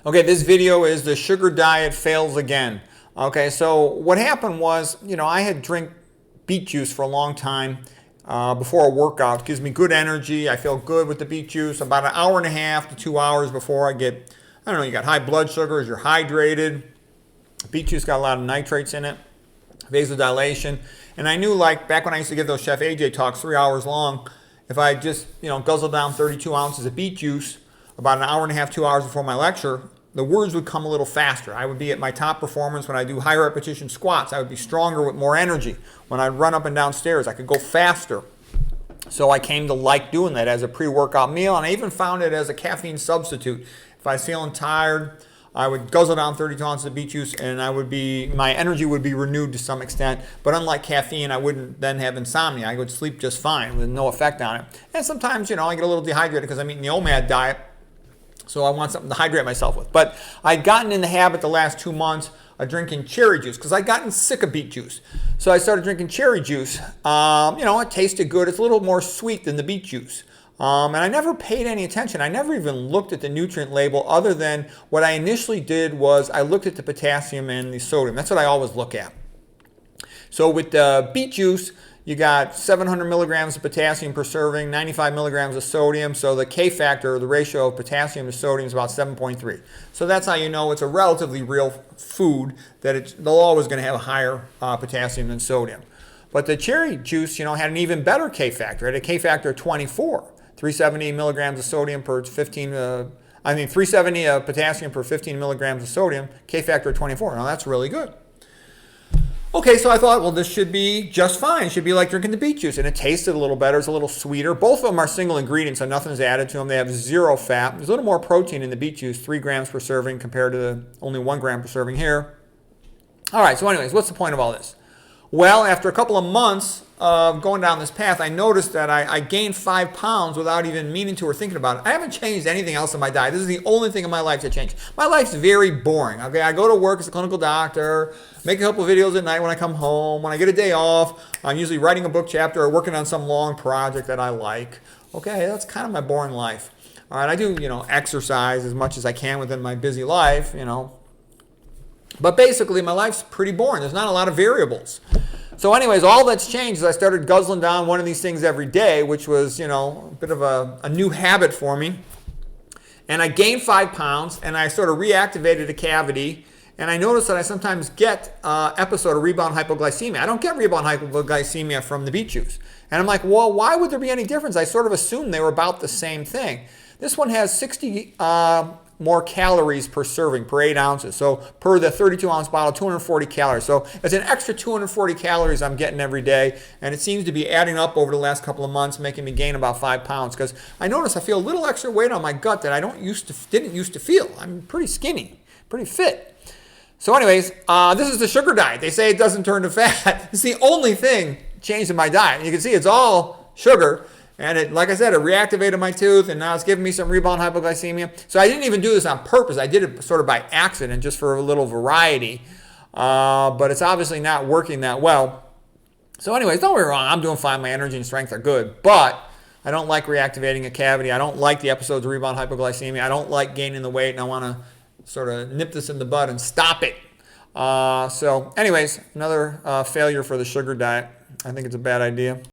Okay, this video is the sugar diet fails again. Okay, so what happened was, I had drink beet juice for a long time before a workout. It gives me good energy. I feel good with the beet juice. About an hour and a half to 2 hours before I get, you got high blood sugars, you're hydrated. Beet juice got a lot of nitrates in it, vasodilation. And I knew, like, back when I used to give those Chef AJ talks 3 hours long, if I just, guzzle down 32 ounces of beet juice about an hour and a half, 2 hours before my lecture, the words would come a little faster. I would be at my top performance when I do high repetition squats. I would be stronger with more energy. When I run up and down stairs, I could go faster. So I came to like doing that as a pre-workout meal, and I even found it as a caffeine substitute. If I was feeling tired, I would guzzle down 32 ounces of beet juice, and my energy would be renewed to some extent. But unlike caffeine, I wouldn't then have insomnia. I would sleep just fine with no effect on it. And sometimes, I get a little dehydrated because I'm eating the OMAD diet. So I want something to hydrate myself with. But I'd gotten in the habit the last 2 months of drinking cherry juice because I'd gotten sick of beet juice. So I started drinking cherry juice. It tasted good. It's a little more sweet than the beet juice. And I never paid any attention. I never even looked at the nutrient label other than what I initially did was I looked at the potassium and the sodium. That's what I always look at. So with the beet juice, you got 700 milligrams of potassium per serving, 95 milligrams of sodium. So the K factor, the ratio of potassium to sodium, is about 7.3. So that's how you know it's a relatively real food, that they're always going to have a higher potassium than sodium. But the cherry juice, had an even better K factor. It had a K factor of 24, 370 milligrams of sodium per 370 potassium per 15 milligrams of sodium, K factor of 24. Now that's really good. Okay, so I thought, well, this should be just fine. It should be like drinking the beet juice. And it tasted a little better. It's a little sweeter. Both of them are single ingredients, so nothing's added to them. They have zero fat. There's a little more protein in the beet juice, 3 grams per serving compared to only 1 gram per serving here. All right, so anyways, what's the point of all this? Well, after a couple of months of going down this path, I noticed that I gained 5 pounds without even meaning to or thinking about it. I haven't changed anything else in my diet. This is the only thing in my life that changed. My life's very boring. Okay, I go to work as a clinical doctor, make a couple of videos at night when I come home. When I get a day off, I'm usually writing a book chapter or working on some long project that I like. Okay, that's kind of my boring life. All right, I do, exercise as much as I can within my busy life, But basically, my life's pretty boring. There's not a lot of variables. So anyways, all that's changed is I started guzzling down one of these things every day, which was, a bit of a new habit for me. And I gained 5 pounds, and I sort of reactivated a cavity. And I noticed that I sometimes get episode of rebound hypoglycemia. I don't get rebound hypoglycemia from the beet juice. And I'm like, well, why would there be any difference? I sort of assumed they were about the same thing. This one has 60 more calories per serving, per 8 ounces. So per the 32-ounce bottle, 240 calories. So it's an extra 240 calories I'm getting every day, and it seems to be adding up over the last couple of months, making me gain about 5 pounds. Because I notice I feel a little extra weight on my gut that I didn't used to feel. I'm pretty skinny, pretty fit. So anyways, this is the sugar diet. They say it doesn't turn to fat. It's the only thing changed in my diet. You can see it's all sugar. And it, like I said, it reactivated my tooth, and now it's giving me some rebound hypoglycemia. So I didn't even do this on purpose. I did it sort of by accident, just for a little variety. But it's obviously not working that well. So anyways, don't get me wrong. I'm doing fine. My energy and strength are good. But I don't like reactivating a cavity. I don't like the episodes of rebound hypoglycemia. I don't like gaining the weight, and I want to sort of nip this in the bud and stop it. So anyways, another failure for the sugar diet. I think it's a bad idea.